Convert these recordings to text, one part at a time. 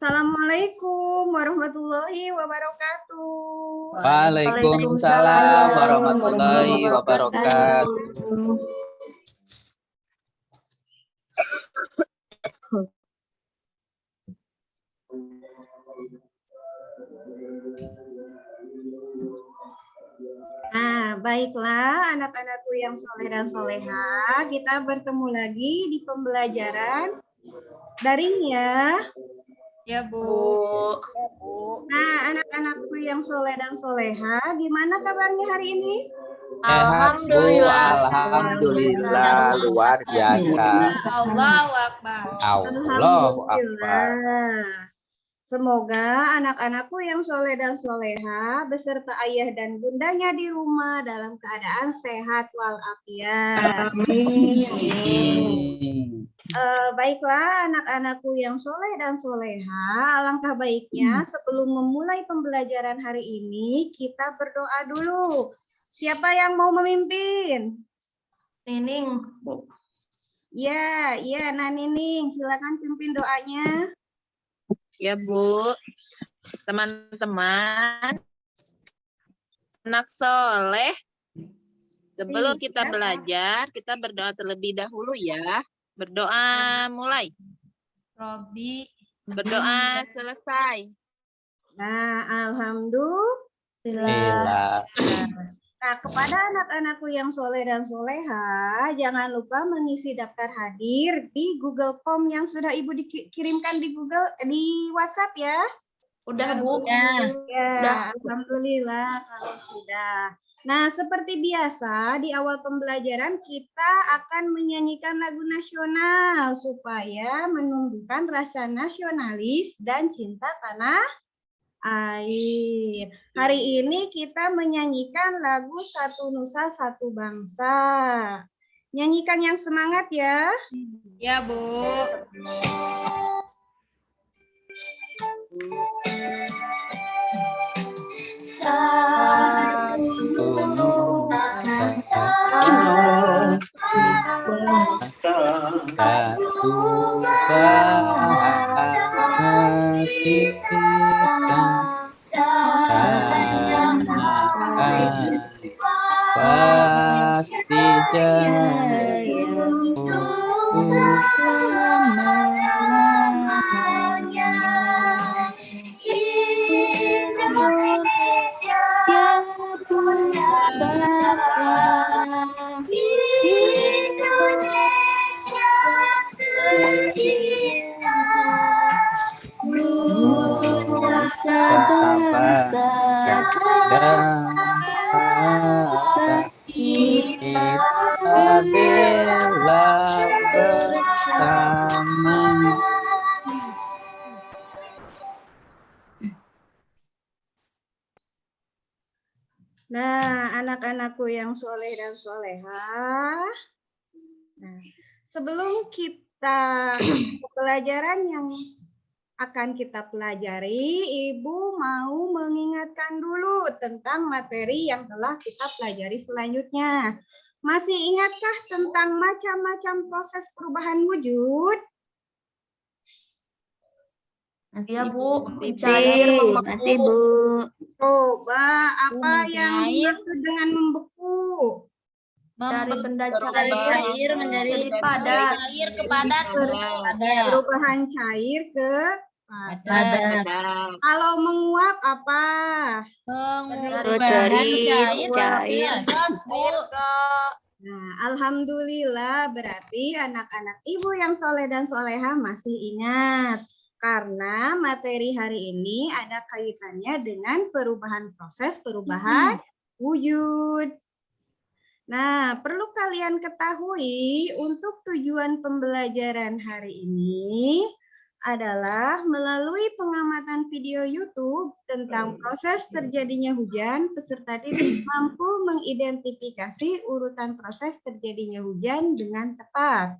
Assalamualaikum warahmatullahi wabarakatuh. Waalaikumsalam warahmatullahi wabarakatuh. Nah, baiklah anak-anakku yang soleh dan soleha, kita bertemu lagi di pembelajaran daring ya. Ya, Bu. Nah, anak-anakku yang soleh dan soleha, gimana kabarnya hari ini? Alhamdulillah, luar biasa. Allahu Akbar. Allahu Akbar. Alhamdulillah. Semoga anak-anakku yang soleh dan soleha beserta ayah dan bundanya di rumah dalam keadaan sehat walafiat. Amin. Baiklah anak-anakku yang soleh dan soleha, alangkah baiknya sebelum memulai pembelajaran hari ini kita berdoa dulu. Siapa yang mau memimpin? Nining. Ya, Nining, silakan pimpin doanya. Ya, Bu. Teman-teman, anak soleh, sebelum kita belajar, kita berdoa terlebih dahulu ya. Berdoa mulai. Robi. Berdoa selesai. Nah, alhamdulillah. Nah, kepada anak-anakku yang soleh dan soleha, jangan lupa mengisi daftar hadir di Google Form yang sudah Ibu dikirimkan di WhatsApp ya. Udah, Bu. Ya, Udah. alhamdulillah kalau sudah. Nah, seperti biasa di awal pembelajaran kita akan menyanyikan lagu nasional supaya menumbuhkan rasa nasionalis dan cinta tanah air. Hari ini kita menyanyikan lagu Satu Nusa Satu Bangsa. Nyanyikan yang semangat ya. Ya, Bu. Satu bahasa kita pasti jaya untuk selama-lamanya. Indonesia pusaka, Indonesia tercinta, nusa bangsa dan bangsa kita bela bersama. Nah, anak-anakku yang soleh dan soleha. Nah, sebelum kita ke pelajaran yang akan kita pelajari, Ibu mau mengingatkan dulu tentang materi yang telah kita pelajari selanjutnya. Masih ingatkah tentang macam-macam proses perubahan wujud? Ya, Bu. Masih, Bu. Coba apa yang dimaksud dengan membeku? Dari benda cair menjadi padat. Cair ke padat. Perubahan cair ke padat. Kalau menguap apa? Dari cair. Nah, alhamdulillah berarti anak-anak Ibu yang soleh dan soleha masih ingat. Karena materi hari ini ada kaitannya dengan proses perubahan wujud. Nah, perlu kalian ketahui untuk tujuan pembelajaran hari ini adalah melalui pengamatan video YouTube tentang proses terjadinya hujan, peserta didik mampu mengidentifikasi urutan proses terjadinya hujan dengan tepat.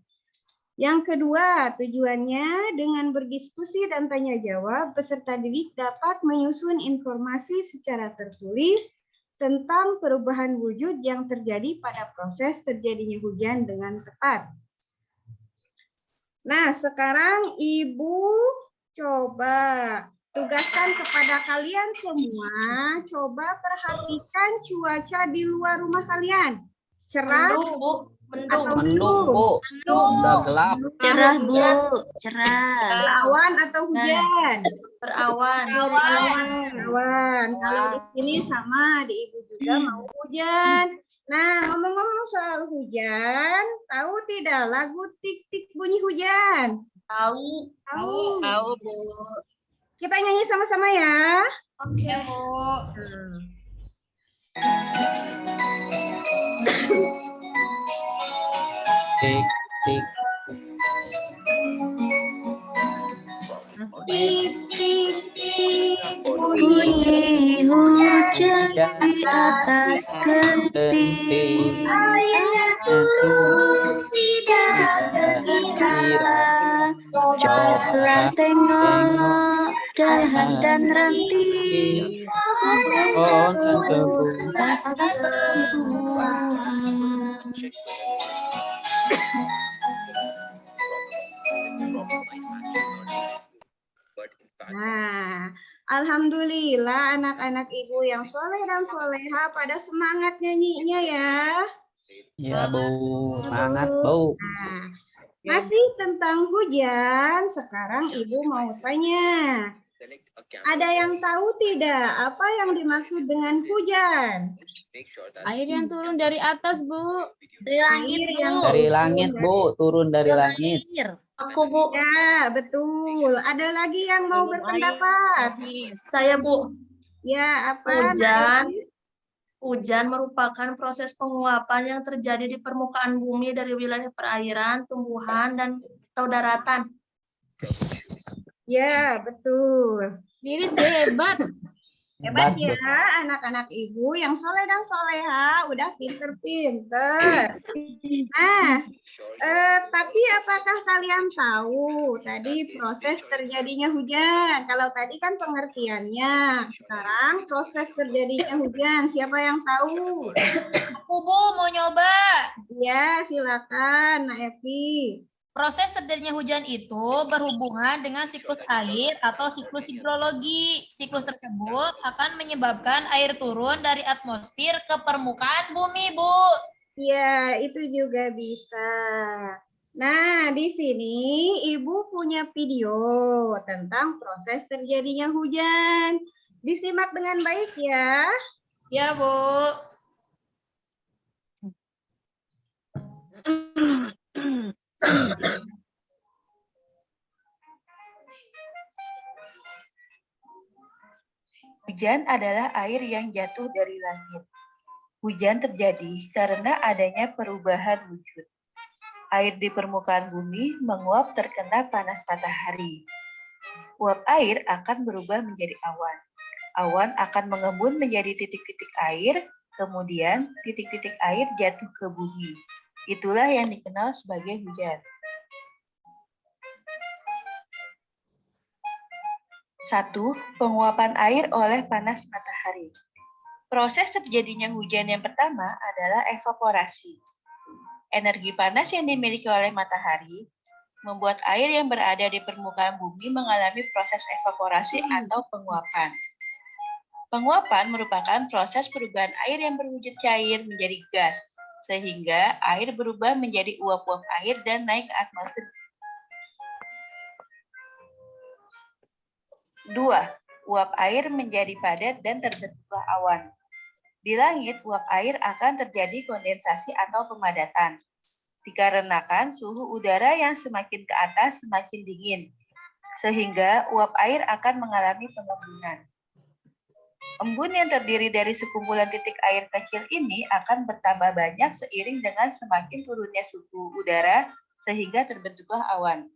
Yang kedua, tujuannya dengan berdiskusi dan tanya jawab, peserta didik dapat menyusun informasi secara tertulis tentang perubahan wujud yang terjadi pada proses terjadinya hujan dengan tepat. Nah, sekarang Ibu Coba tugaskan kepada kalian semua, coba perhatikan cuaca di luar rumah kalian. Cerah Mendung, Bu. Mendung. atau Mendung, mendung? Bu. Udah gelap. Cerah, Bu. Cerah. Berawan atau hujan? Berawan. Berawan. Kalau di sini sama, di Ibu juga mau hujan. Nah, ngomong-ngomong soal hujan, tahu tidak lagu Tik-Tik Bunyi Hujan? Tahu. Tahu. Bu. Kita nyanyi sama-sama ya. Oke, Bu. Tik, tik. Tik, tik, tik. Bunyi hujan di atas genting. Genting. Airnya Turun tidak kira-kira. Coblah tengok dahan dan ranting. Pohon dan tebu. Basah semua. Nah, alhamdulillah anak-anak ibu yang soleh dan soleha pada semangat nyanyinya ya. Ya, Bu. Semangat, Bu. Nah, masih tentang hujan, sekarang ibu mau tanya. Ada yang tahu tidak apa yang dimaksud dengan hujan? Air yang turun dari atas, Bu. Dari langit, Air yang Bu. Dari langit, Bu. Turun dari langit. Aku, Bu. Ya, betul. Ada lagi yang mau berpendapat? Saya, Bu. Ya, apa? Hujan merupakan proses penguapan yang terjadi di permukaan bumi dari wilayah perairan, tumbuhan, dan atau daratan. Ya, betul. Ini hebat. Hebat Bu. ya anak-anak ibu yang soleh dan soleha, udah pinter-pinter. Nah, tapi apakah kalian tahu tadi proses terjadinya hujan? Kalau tadi kan pengertiannya, sekarang proses terjadinya hujan. Siapa yang tahu? Aku, Bu, mau nyoba. Ya, silakan, Nak Evi. Proses terjadinya hujan itu berhubungan dengan siklus air atau siklus hidrologi. Siklus tersebut akan menyebabkan air turun dari atmosfer ke permukaan bumi, Bu. Ya, itu juga bisa. Nah, di sini Ibu punya video tentang proses terjadinya hujan. Disimak dengan baik ya. Ya, Bu. Hujan adalah air yang jatuh dari langit. Hujan terjadi karena adanya perubahan wujud. Air di permukaan bumi menguap terkena panas matahari. Uap air akan berubah menjadi awan. Awan akan mengembun menjadi titik-titik air, kemudian titik-titik air jatuh ke bumi. Itulah yang dikenal sebagai hujan. 1. Penguapan air oleh panas matahari. Proses terjadinya hujan yang pertama adalah evaporasi. Energi panas yang dimiliki oleh matahari membuat air yang berada di permukaan bumi mengalami proses evaporasi atau penguapan. Penguapan merupakan proses perubahan air yang berwujud cair menjadi gas, sehingga air berubah menjadi uap-uap air dan naik ke atmosfer. 2. Uap air menjadi padat dan terbentuklah awan. Di langit, uap air akan terjadi kondensasi atau pemadatan. Dikarenakan suhu udara yang semakin ke atas semakin dingin, sehingga uap air akan mengalami pengembunan. Embun yang terdiri dari sekumpulan titik air kecil ini akan bertambah banyak seiring dengan semakin turunnya suhu udara, sehingga terbentuklah awan.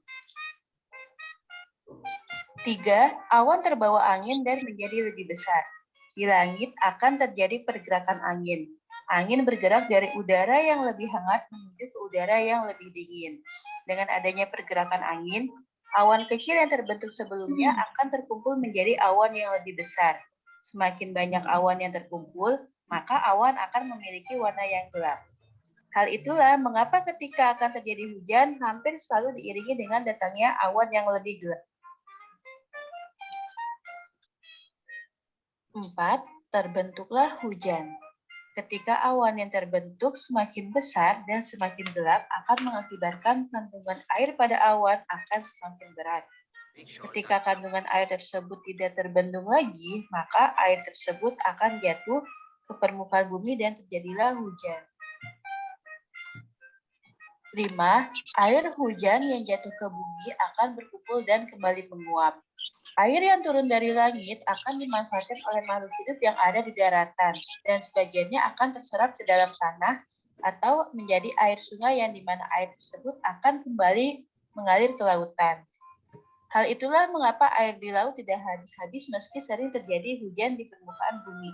3. Awan terbawa angin dan menjadi lebih besar. Di langit akan terjadi pergerakan angin. Angin bergerak dari udara yang lebih hangat menuju ke udara yang lebih dingin. Dengan adanya pergerakan angin, awan kecil yang terbentuk sebelumnya akan terkumpul menjadi awan yang lebih besar. Semakin banyak awan yang terkumpul, maka awan akan memiliki warna yang gelap. Hal itulah mengapa ketika akan terjadi hujan, hampir selalu diiringi dengan datangnya awan yang lebih gelap. 4. Terbentuklah hujan. Ketika awan yang terbentuk semakin besar dan semakin gelap akan mengakibatkan kandungan air pada awan akan semakin berat. Ketika kandungan air tersebut tidak terbendung lagi, maka air tersebut akan jatuh ke permukaan bumi dan terjadilah hujan. 5. Air hujan yang jatuh ke bumi akan berkumpul dan kembali menguap. Air yang turun dari langit akan dimanfaatkan oleh makhluk hidup yang ada di daratan, dan sebagiannya akan terserap ke dalam tanah atau menjadi air sungai yang dimana air tersebut akan kembali mengalir ke lautan. Hal itulah mengapa air di laut tidak habis-habis meski sering terjadi hujan di permukaan bumi.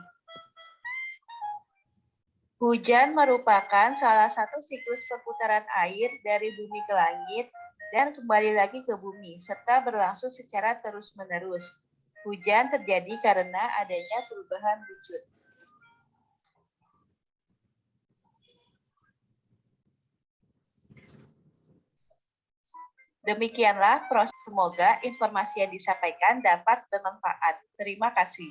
Hujan merupakan salah satu siklus perputaran air dari bumi ke langit dan kembali lagi ke bumi, serta berlangsung secara terus-menerus. Hujan terjadi karena adanya perubahan wujud. Demikianlah proses. Semoga informasi yang disampaikan dapat bermanfaat. Terima kasih.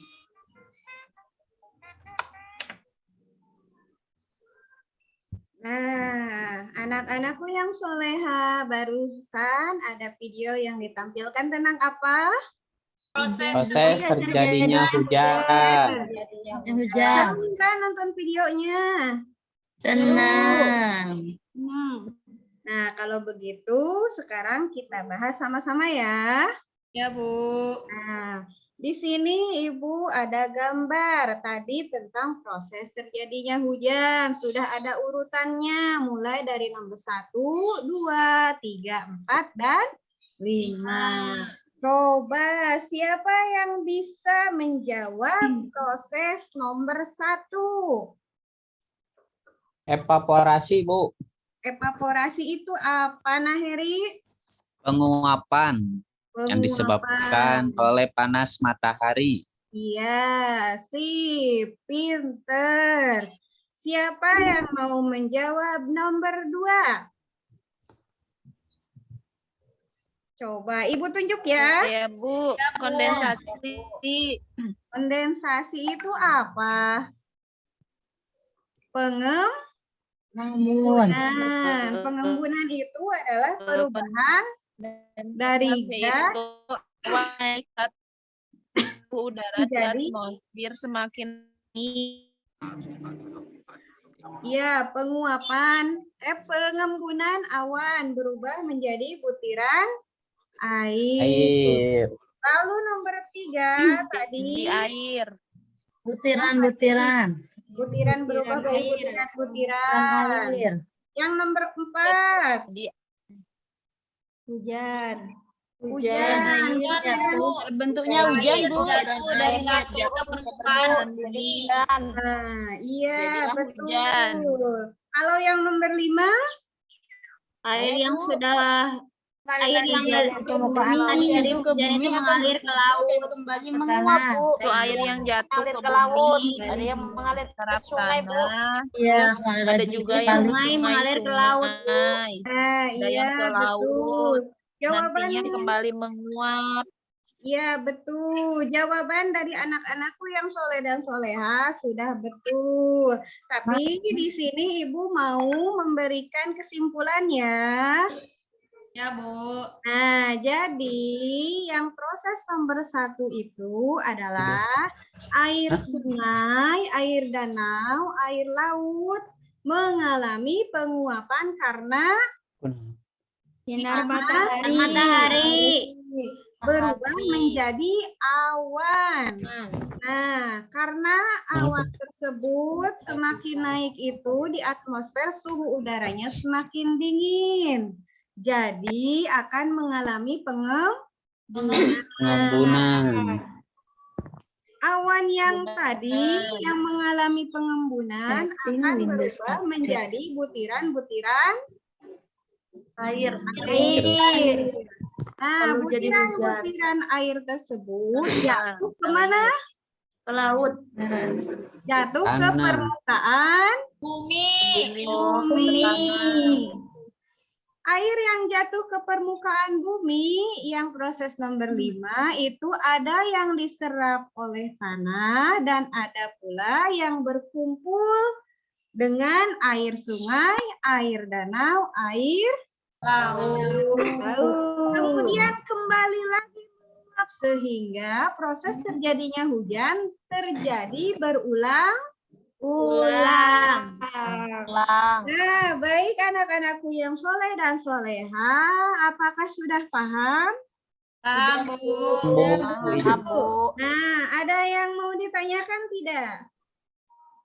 Nah, anak-anakku yang soleha, barusan ada video yang ditampilkan tentang apa? Proses terjadinya hujan. Hujan. Senang kan nonton videonya? Senang. Nah, kalau begitu sekarang kita bahas sama-sama ya. Ya, Bu. Nah, di sini Ibu ada gambar tadi tentang proses terjadinya hujan. Sudah ada urutannya mulai dari nomor 1, 2, 3, 4, dan 5. Coba siapa yang bisa menjawab proses nomor 1? Evaporasi, Bu. Evaporasi itu apa, Naheri? Penguapan yang disebabkan oleh panas matahari. Iya, sip, pinter. Siapa yang mau menjawab nomor 2? Coba Ibu tunjuk ya. Ya, Bu. Kondensasi. Kondensasi itu apa? Pengembunan. Pengembunan itu adalah perubahan dari gas udara di menjadi atmosfer semakin tinggi. ya pengembunan awan berubah menjadi butiran air. Lalu nomor 3 tadi Air. Butiran-butiran. butiran berubah menjadi butiran-butiran. Yang nomor 4 hujan. Bentuknya hujan, Bu. Jatuh dari langit ke permukaan bumi. Nah, iya betul. Hujan. Kalau yang nomor 5 Air yang dari permukaan Jadi ke hujan bumi itu mengalir ke laut. kembali menguap, Bu. Itu air yang jatuh ke bumi. Ada yang mengalir ke Serap sungai, Bu. tanah. Iya, Ada juga yang sungai mengalir ke laut. Ada yang ke laut. Nantinya Jawabannya kembali menguap. ya betul. Jawaban dari anak-anakku yang soleh dan soleha sudah betul. Tapi di sini Ibu mau memberikan kesimpulannya. Ya, Bu. Nah, jadi yang proses nomor 1 itu adalah air sungai, air danau, air laut mengalami penguapan karena Sinar matahari. matahari. Berubah menjadi awan. Nah, karena awan tersebut semakin naik itu di atmosfer suhu udaranya semakin dingin. Jadi akan mengalami Pengembunan. Awan yang tadi yang mengalami pengembunan akan berubah menjadi butiran-butiran Air. Nah, Lalu jadi butiran-butiran air tersebut jatuh kemana? Ke laut. Jatuh ke Tanah. permukaan Bumi. bumi. air yang jatuh ke permukaan bumi yang proses nomor 5 itu ada yang diserap oleh tanah dan ada pula yang berkumpul dengan air sungai, air danau, air laut. Kemudian kembali lagi menguap sehingga proses terjadinya hujan terjadi berulang-ulang. Nah, baik anak-anakku yang soleh dan soleha, apakah sudah paham? Paham, Bu. Nah, ada yang mau ditanyakan tidak?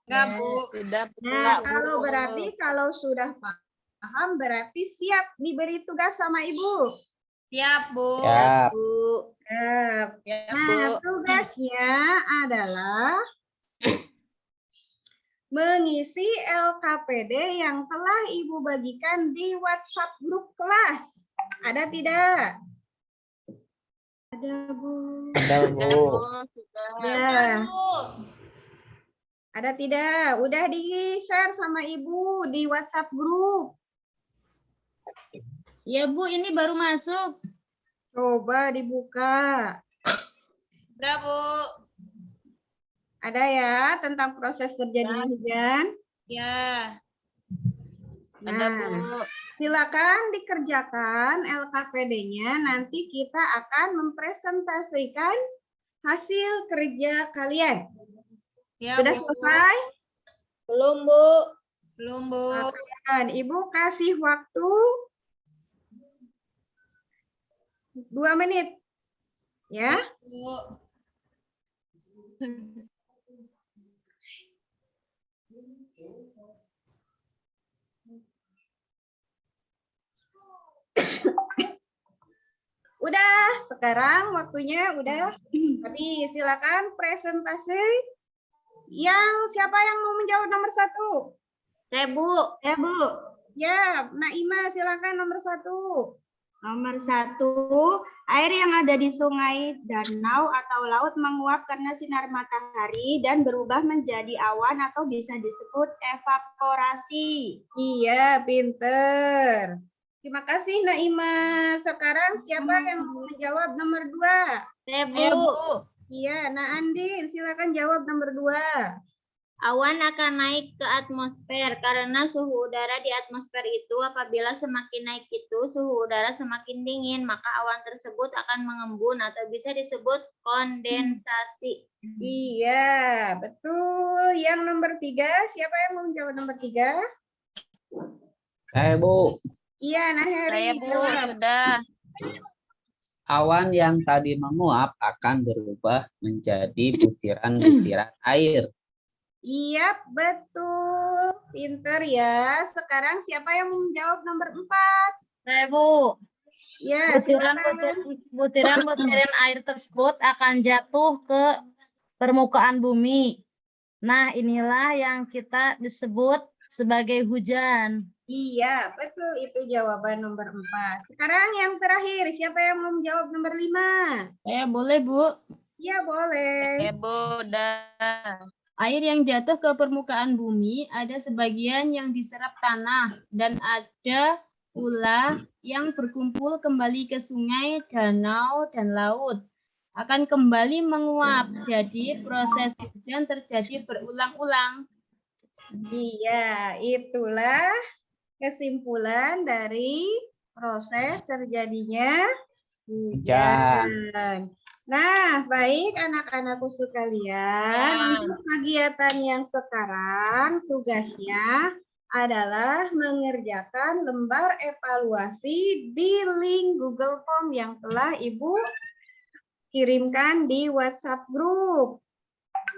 Enggak, Bu. Sudah, Nah, kalau sudah paham berarti siap diberi tugas sama Ibu. Siap, Bu. Ya, Siap. Nah, tugasnya adalah mengisi LKPD yang telah Ibu bagikan di WhatsApp grup kelas. Ada tidak? Ada, Bu. ada Bu. Ada. Bu. Ada tidak? Udah di-share sama Ibu di WhatsApp grup. Ya Bu, ini baru masuk. Coba dibuka. Udah, Bu. Ada ya tentang proses terjadinya hujan? Ya. Nah, silakan dikerjakan LKPD-nya. Nanti kita akan mempresentasikan hasil kerja kalian. Ya, Sudah Bu. selesai? Belum Bu. Belum, Bu. Dan Ibu kasih waktu 2 menit. Ya. Bu. Udah, sekarang waktunya udah. Tapi silakan presentasi. Siapa yang mau menjawab nomor 1? Saya Bu. Ya Bu. Ya, Naima silakan nomor 1. Nomor 1, air yang ada di sungai, danau, atau laut menguap karena sinar matahari dan berubah menjadi awan atau bisa disebut evaporasi. Iya, pinter. Terima kasih Naima. Sekarang siapa yang mau menjawab nomor 2? Saya Bu. Iya, Andin silakan jawab nomor 2. Awan akan naik ke atmosfer karena suhu udara di atmosfer itu apabila semakin naik itu suhu udara semakin dingin, maka awan tersebut akan mengembun atau bisa disebut kondensasi. Iya, betul. Yang nomor 3, siapa yang mau menjawab nomor 3? Saya Bu. Iya, Naheri. Saya Bu, jawab. sudah. Awan yang tadi menguap akan berubah menjadi butiran-butiran air. Iya, betul. Pinter ya. Sekarang siapa yang mau menjawab nomor 4? Saya Bu, Ya, silakan. butiran-butiran air tersebut akan jatuh ke permukaan bumi. Nah, inilah yang kita disebut sebagai hujan. Iya, betul. Itu jawaban nomor 4. Sekarang yang terakhir, siapa yang mau menjawab nomor 5? Saya boleh Bu. Iya, boleh. Ya Bu, udah. Air yang jatuh ke permukaan bumi ada sebagian yang diserap tanah dan ada pula yang berkumpul kembali ke sungai, danau, dan laut. Akan kembali menguap, jadi proses hujan terjadi berulang-ulang. Iya, itulah kesimpulan dari proses terjadinya hujan. Nah, baik anak-anakku sekalian, untuk kegiatan yang sekarang tugasnya adalah mengerjakan lembar evaluasi di link Google Form yang telah Ibu kirimkan di WhatsApp group.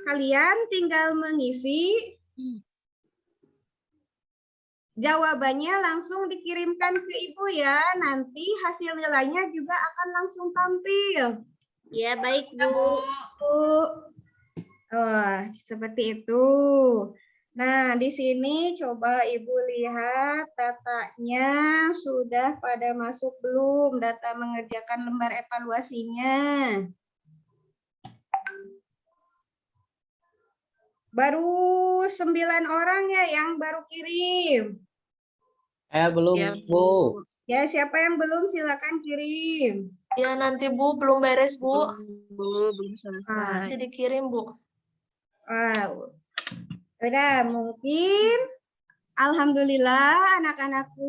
Kalian tinggal mengisi jawabannya langsung dikirimkan ke Ibu ya. Nanti hasil nilainya juga akan langsung tampil. Ya, baik Bu. Oh, seperti itu. Nah, di sini coba Ibu lihat datanya sudah pada masuk belum? Data mengerjakan lembar evaluasinya. Baru 9 orang ya yang baru kirim. Belum Ya, Bu. Ya, siapa yang belum silakan kirim. Ya nanti Bu belum beres Bu. Belum Ah, Nanti dikirim Bu. udah mungkin alhamdulillah anak-anakku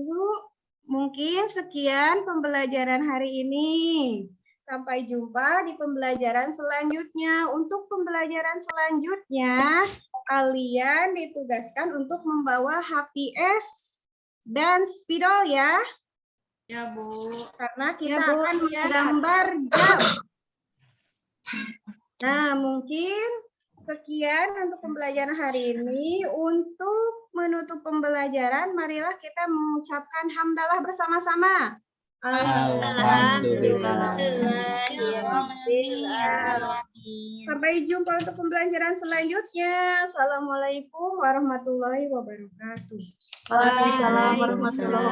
mungkin sekian pembelajaran hari ini. Sampai jumpa di pembelajaran selanjutnya. Untuk pembelajaran selanjutnya kalian ditugaskan untuk membawa HPS dan spidol ya. Ya, Bu. Karena kita Bu, akan siap. menggambar jam. Nah, mungkin sekian untuk pembelajaran hari ini. Untuk menutup pembelajaran, marilah kita mengucapkan hamdalah bersama-sama. Alhamdulillah. Sampai jumpa untuk pembelajaran selanjutnya. Assalamualaikum warahmatullahi wabarakatuh. Waalaikumsalam warahmatullahi wabarakatuh.